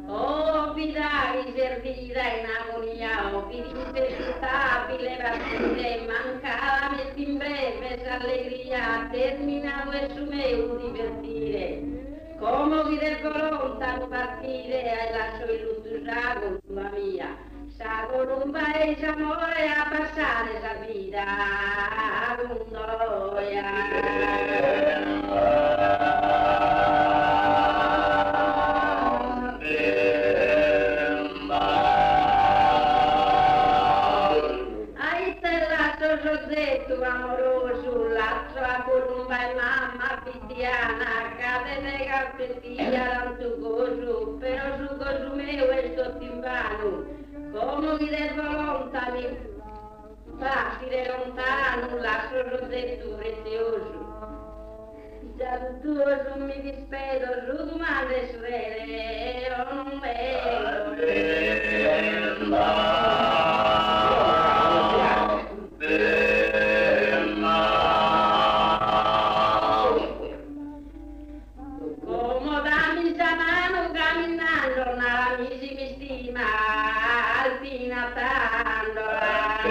Oh, vidai servida in agonia, oh, instabile partire, mancava in breve s'allegria, terminato e su me un divertire. Come vi del volontà partire, e lascio il lutto sa colpa mia, sa colpa e amore a passare la vita con noia. Detto amoroso, l'altro a colomba e mamma pitiana, cade nei calpettia tanto coso, però su coso mio e sto timpano, come vi del volontà mi partire lontano, l'altro detto prezioso. Già tutto mi dispedo, su domande sorelle, io non vedo. Alpina tandola